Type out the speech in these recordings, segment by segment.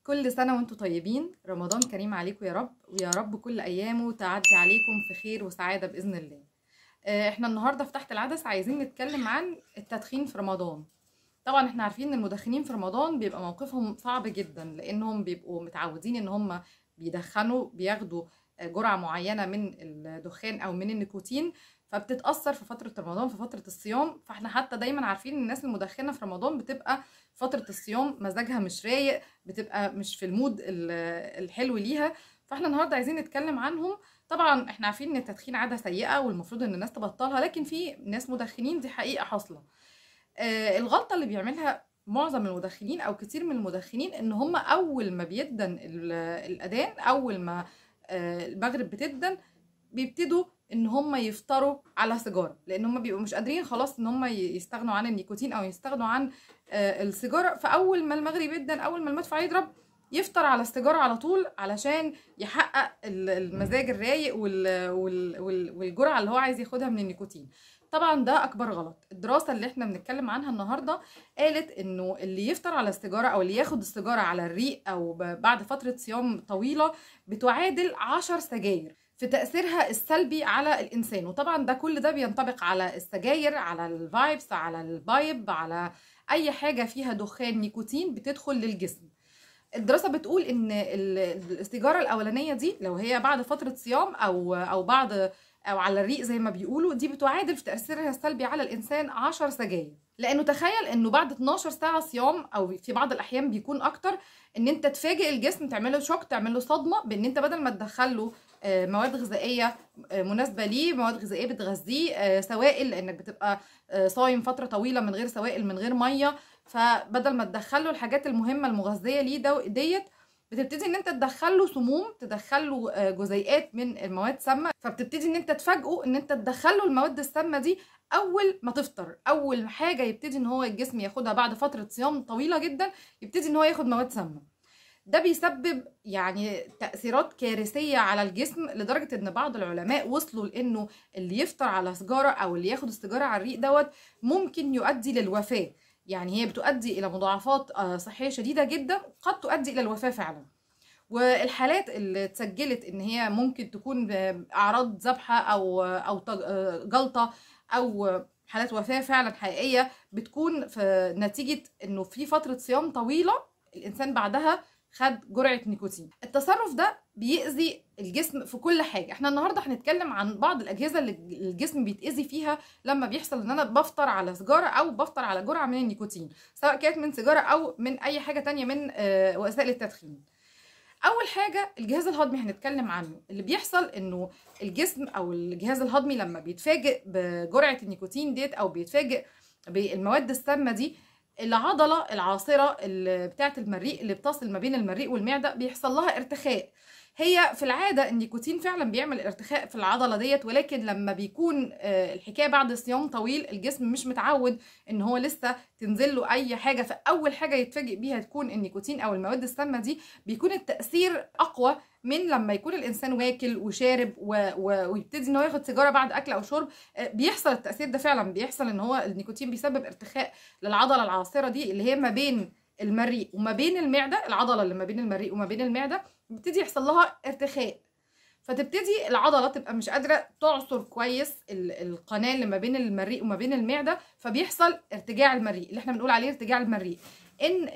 كل سنة وانتم طيبين. رمضان كريم عليكم يا رب، ويا رب كل أيامه تعدي عليكم في خير وسعادة بإذن الله. احنا النهاردة في تحت العدس عايزين نتكلم عن التدخين في رمضان. طبعا احنا عارفين ان المدخنين في رمضان بيبقى موقفهم صعب جدا، لانهم بيبقوا متعودين ان هم بيدخنوا، بياخدوا جرعة معينة من الدخان او من النيكوتين، فبتتأثر في فترة رمضان، في فترة الصيام. فاحنا حتى دايما عارفين ان الناس المدخنة في رمضان بتبقى فترة الصيام مزاجها مش رايق، بتبقى مش في المود الحلو ليها. فاحنا النهارده عايزين نتكلم عنهم. طبعا احنا عارفين ان التدخين عادة سيئة والمفروض ان الناس تبطلها، لكن في ناس مدخنين دي حقيقة حاصلة. الغلطة اللي بيعملها معظم المدخنين او كتير من المدخنين ان هم اول ما بيدن الاذان، اول ما المغرب بتدن، بيبتدوا ان هم يفطروا على سيجاره، لان هم بيبقوا مش قادرين خلاص ان هم يستغنوا عن النيكوتين او يستغنوا عن السيجاره. فاول ما المغرب يدن، اول ما المدفع يضرب، يفطر على السيجاره على طول علشان يحقق المزاج الرايق والجرعه اللي هو عايز ياخدها من النيكوتين. طبعا ده اكبر غلط. الدراسه اللي احنا بنتكلم عنها النهارده قالت انه اللي يفطر على السيجاره او اللي ياخد السيجاره على الريق او بعد فتره صيام طويله بتعادل 10 سجاير في تأثيرها السلبي على الإنسان. وطبعا ده كل ده بينطبق على السجاير، على الفايبس، على البايب، على أي حاجة فيها دخان نيكوتين بتدخل للجسم. الدراسة بتقول إن السيجارة الأولانية دي لو هي بعد فترة صيام أو بعد أو على الريق زي ما بيقولوا، دي بتعادل في تأثيرها السلبي على الإنسان 10 سجاير. لأنه تخيل إنه بعد 12 ساعة صيام أو في بعض الأحيان بيكون أكتر، إن أنت تفاجئ الجسم، تعمله شوك، تعمله صدمة، بإن أنت بدل ما تدخله مواد غذائية مناسبة ليه، مواد غذائية بتغذيه، سوائل، لأنك بتبقى صايم فترة طويلة من غير سوائل، من غير مية، فبدل ما تدخله الحاجات المهمة المغذية ليه ديت، بتبتدي ان انت تدخله سموم، تدخله جزيئات من المواد سامة. فبتبتدي ان انت تفاجئه ان انت تدخله المواد السامة دي اول ما تفطر. اول حاجة يبتدي ان هو الجسم ياخدها بعد فترة صيام طويلة جدا، يبتدي ان هو ياخد مواد سامة. ده بيسبب يعني تأثيرات كارثية على الجسم، لدرجة ان بعض العلماء وصلوا لانه اللي يفطر على سجارة او اللي ياخد السيجارة على الريق دوت ممكن يؤدي للوفاة. يعني هي بتؤدي الى مضاعفات صحية شديدة جدا، قد تؤدي الى الوفاة فعلا. والحالات اللي اتسجلت ان هي ممكن تكون اعراض ذبحة او جلطة او حالات وفاة فعلا حقيقية، بتكون في نتيجة انه في فترة صيام طويلة الانسان بعدها خد جرعة نيكوتين. التصرف ده بيأذي الجسم في كل حاجة. احنا النهاردة هنتكلم عن بعض الأجهزة اللي الجسم بيتأذي فيها لما بيحصل ان انا بفطر على سيجارة او بفطر على جرعة من النيكوتين، سواء كانت من سيجارة او من اي حاجة تانية من وسائل التدخين. اول حاجة الجهاز الهضمي هنتكلم عنه. اللي بيحصل انه الجسم او الجهاز الهضمي لما بيتفاجئ بجرعة النيكوتين ديت او بيتفاجئ بالمواد السامة دي، العضلة العاصرة بتاعة المريء اللي بتصل ما بين المريء والمعدة بيحصل لها ارتخاء. هي في العادة النيكوتين فعلا بيعمل ارتخاء في العضلة ديت، ولكن لما بيكون الحكاية بعد صيام طويل، الجسم مش متعود ان هو لسه تنزل له اي حاجة، فاول حاجة يتفاجئ بيها تكون النيكوتين او المواد السامة دي. بيكون التأثير اقوى من لما يكون الانسان واكل وشارب ويبتدي ان هو ياخد سيجاره بعد اكل او شرب. بيحصل التأثير ده فعلا، بيحصل ان هو النيكوتين بيسبب ارتخاء للعضله العاصره دي اللي هي ما بين المريء وما بين المعده. العضله اللي ما بين المريء وما بين المعده بيبتدي يحصل لها ارتخاء، فتبتدي العضله تبقى مش قادره تعصر كويس القناه اللي ما بين المريء وما بين المعده، فبيحصل ارتجاع المريء اللي احنا بنقول عليه ارتجاع المريء. ان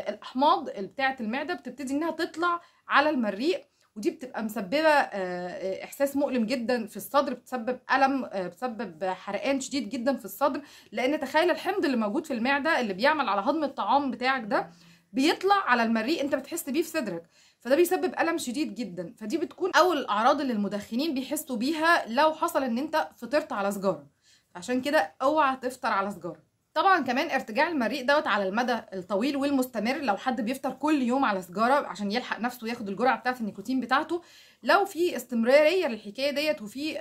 الاحماض بتاعه المعده بتبتدي انها تطلع على المريء، ودي بتبقى مسببه احساس مؤلم جدا في الصدر، بتسبب الم، بتسبب حرقان شديد جدا في الصدر. لان تخيل الحمض اللي موجود في المعده اللي بيعمل على هضم الطعام بتاعك ده بيطلع على المريء، انت بتحس بيه في صدرك، فده بيسبب الم شديد جدا. فدي بتكون اول الاعراض اللي المدخنين بيحسوا بيها لو حصل ان انت فطرت على سجاره. عشان كده اوعى تفطر على سجاره. طبعا كمان ارتجاع المريء دوت على المدى الطويل والمستمر، لو حد بيفطر كل يوم على سجاره عشان يلحق نفسه ياخد الجرعه بتاعه النيكوتين بتاعته، لو في استمراريه للحكايه ديت وفي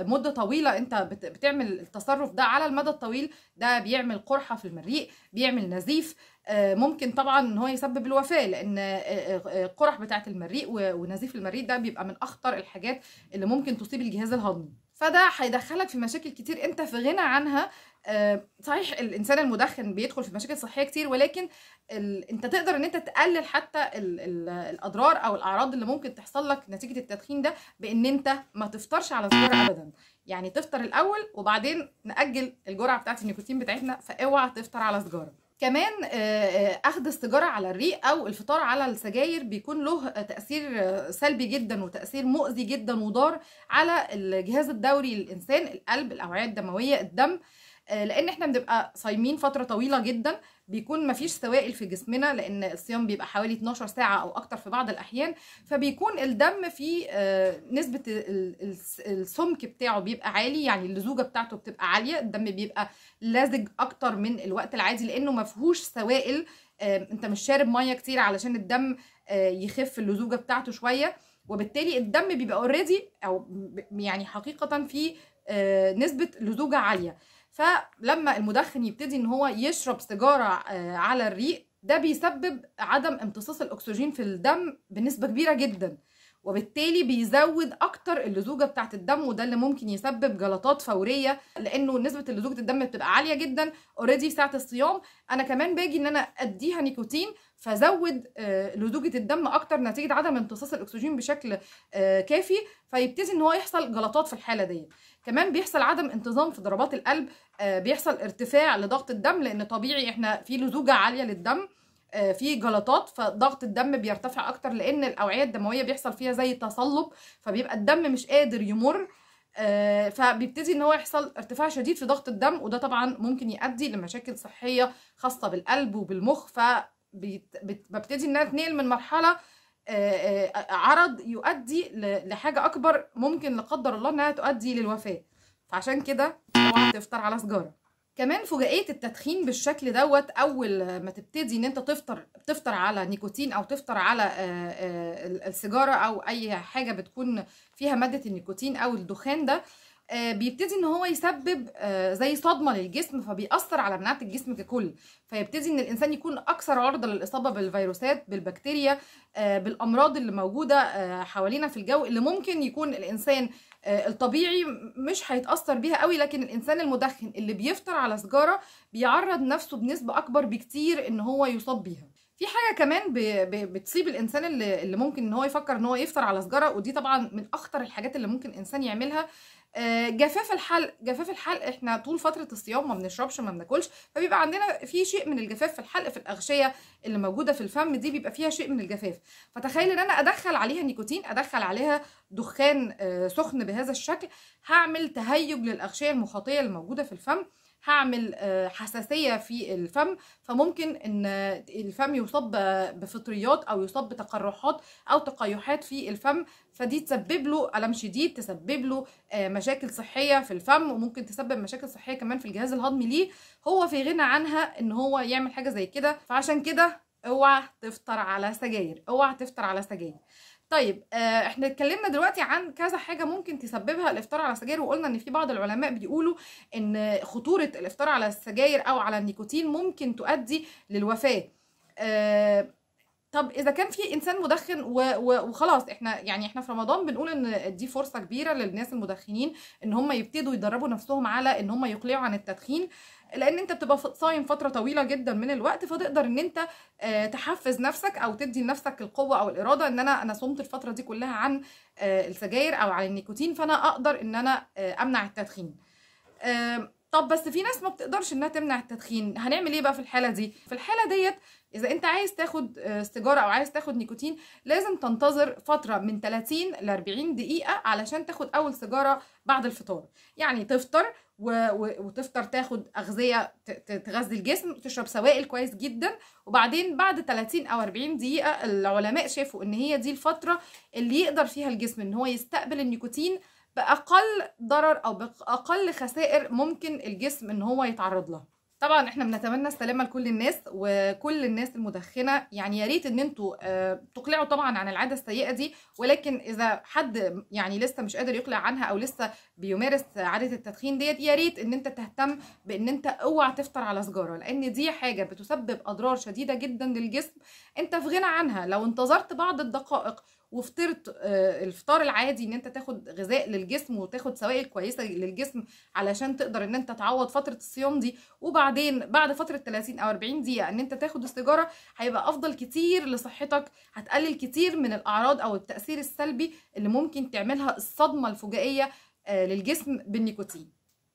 مده طويله انت بتعمل التصرف ده على المدى الطويل، ده بيعمل قرحه في المريء، بيعمل نزيف، ممكن طبعا ان هو يسبب الوفاه، لان القرح بتاعه المريء ونزيف المريء ده بيبقى من اخطر الحاجات اللي ممكن تصيب الجهاز الهضمي. فده هيدخلك في مشاكل كتير انت في غنى عنها. صحيح الانسان المدخن بيدخل في مشاكل صحيه كتير، ولكن انت تقدر ان انت تقلل حتى الاضرار او الاعراض اللي ممكن تحصل لك نتيجه التدخين ده، بان انت ما تفطرش على سجاره ابدا. يعني تفطر الاول وبعدين ناجل الجرعه بتاعت النيكوتين بتاعتنا، فاوعى تفطر على سجاره. كمان اخذ السيجاره على الريق او الفطار على السجاير بيكون له تاثير سلبي جدا وتاثير مؤذي جدا وضار على الجهاز الدوري للانسان، القلب، الاوعيه الدمويه، الدم. لان احنا بنبقى صايمين فتره طويله جدا، بيكون مفيش سوائل في جسمنا، لان الصيام بيبقى حوالي 12 ساعه او اكتر في بعض الاحيان، فبيكون الدم فيه نسبه السمك بتاعه بيبقى عالي، يعني اللزوجه بتاعته بتبقى عاليه، الدم بيبقى لازج اكتر من الوقت العادي لانه مفيهوش سوائل. انت مش شارب ميه كتير علشان الدم يخف اللزوجه بتاعته شويه، وبالتالي الدم بيبقى اوريدي او يعني حقيقه في نسبه لزوجه عاليه. فلما المدخن يبتدي ان هو يشرب سيجاره على الريق، ده بيسبب عدم امتصاص الاكسجين في الدم بنسبه كبيره جدا، وبالتالي بيزود اكتر اللزوجه بتاعه الدم، وده اللي ممكن يسبب جلطات فوريه، لانه نسبه لزوجه الدم بتبقى عاليه جدا اوريدي ساعه الصيام. انا كمان باجي ان انا اديها نيكوتين فزود لزوجه الدم اكتر نتيجه عدم امتصاص الاكسجين بشكل كافي، فيبتدي ان هو يحصل جلطات في الحاله دي. كمان بيحصل عدم انتظام في ضربات القلب، بيحصل ارتفاع لضغط الدم، لان طبيعي احنا في لزوجه عاليه للدم، في جلطات، فضغط الدم بيرتفع اكتر، لان الاوعيه الدمويه بيحصل فيها زي تصلب، فبيبقى الدم مش قادر يمر، فبيبتدي ان هو يحصل ارتفاع شديد في ضغط الدم، وده طبعا ممكن يؤدي لمشاكل صحيه خاصه بالقلب وبالمخ. فببتدي انها تنقل من مرحله عرض يؤدي لحاجه اكبر، ممكن لا قدر الله انها تؤدي للوفاه. فعشان كده اوعى تفطر على سجاره. كمان فجائيه التدخين بالشكل دوت، اول ما تبتدي ان انت تفطر على نيكوتين او تفطر على السيجاره او اي حاجه بتكون فيها ماده النيكوتين او الدخان ده، بيبتدي ان هو يسبب زي صدمه للجسم، فبيأثر على مناعه الجسم ككل، فيبتدي ان الانسان يكون اكثر عرضه للاصابه بالفيروسات، بالبكتيريا، بالامراض اللي موجوده حوالينا في الجو، اللي ممكن يكون الانسان الطبيعي مش هيتأثر بيها قوي، لكن الانسان المدخن اللي بيفطر على سجاره بيعرض نفسه بنسبه اكبر بكتير ان هو يصاب بيها. في حاجه كمان بتصيب الانسان اللي ممكن ان هو يفكر ان هو يفطر على سجاره، ودي طبعا من اخطر الحاجات اللي ممكن الانسان يعملها، جفاف الحلق. جفاف الحلق، احنا طول فتره الصيام ما بنشربش ما بناكلش، فبيبقى عندنا في شيء من الجفاف في الحلق، في الاغشيه اللي موجوده في الفم دي بيبقى فيها شيء من الجفاف. فتخيل ان انا ادخل عليها نيكوتين، ادخل عليها دخان سخن بهذا الشكل، هعمل تهيج للاغشيه المخاطيه اللي موجوده في الفم، هعمل حساسيه في الفم، فممكن ان الفم يصاب بفطريات او يصاب بتقرحات او تقيحات في الفم، فدي تسبب له الم شديد، تسبب له مشاكل صحيه في الفم، وممكن تسبب مشاكل صحيه كمان في الجهاز الهضمي ليه، هو في غنى عنها ان هو يعمل حاجه زي كده. فعشان كده اوعى تفطر على سجاير، اوعى تفطر على سجاير. طيب احنا اتكلمنا دلوقتي عن كذا حاجه ممكن تسببها الافطار على السجاير، وقلنا ان في بعض العلماء بيقولوا ان خطوره الافطار على السجاير او على النيكوتين ممكن تؤدي للوفاه. طب اذا كان في انسان مدخن وخلاص، احنا في رمضان بنقول ان دي فرصه كبيره للناس المدخنين ان هم يبتدوا يدربوا نفسهم على ان هم يقلعوا عن التدخين، لان انت بتبقى صايم فتره طويله جدا من الوقت، فتقدر ان انت تحفز نفسك او تدي لنفسك القوه او الاراده ان انا صمت الفتره دي كلها عن السجاير او عن النيكوتين، فانا اقدر ان انا امنع التدخين. طب بس في ناس ما بتقدرش انها تمنع التدخين، هنعمل ايه بقى في الحاله دي؟ في الحاله ديت اذا انت عايز تاخد سيجاره او عايز تاخد نيكوتين، لازم تنتظر فتره من 30 ل 40 دقيقه علشان تاخد اول سيجاره بعد الفطار. يعني تفطر وتفطر، تاخد اغذيه تغذي الجسم، تشرب سوائل كويس جدا، وبعدين بعد 30 او 40 دقيقه العلماء شافوا ان هي دي الفتره اللي يقدر فيها الجسم ان هو يستقبل النيكوتين باقل ضرر او باقل خسائر ممكن الجسم ان هو يتعرض لها. طبعا احنا بنتمنى السلامه لكل الناس وكل الناس المدخنه، يعني يا ريت ان انتوا تقلعوا طبعا عن العاده السيئه دي، ولكن اذا حد يعني لسه مش قادر يقلع عنها او لسه بيمارس عاده التدخين ديت، يا ريت ان انت تهتم بان انت اوعى تفطر على سجاره، لان دي حاجه بتسبب اضرار شديده جدا للجسم انت في غنى عنها. لو انتظرت بعض الدقائق وفطرت الفطار العادي ان انت تاخد غذاء للجسم وتاخد سوائل كويسه للجسم علشان تقدر ان انت تعوض فتره الصيام دي، وبعدين بعد فتره 30 او 40 دقيقه ان انت تاخد السيجاره، هيبقى افضل كتير لصحتك، هتقلل كتير من الاعراض او التاثير السلبي اللي ممكن تعملها الصدمه الفجائيه للجسم بالنيكوتين.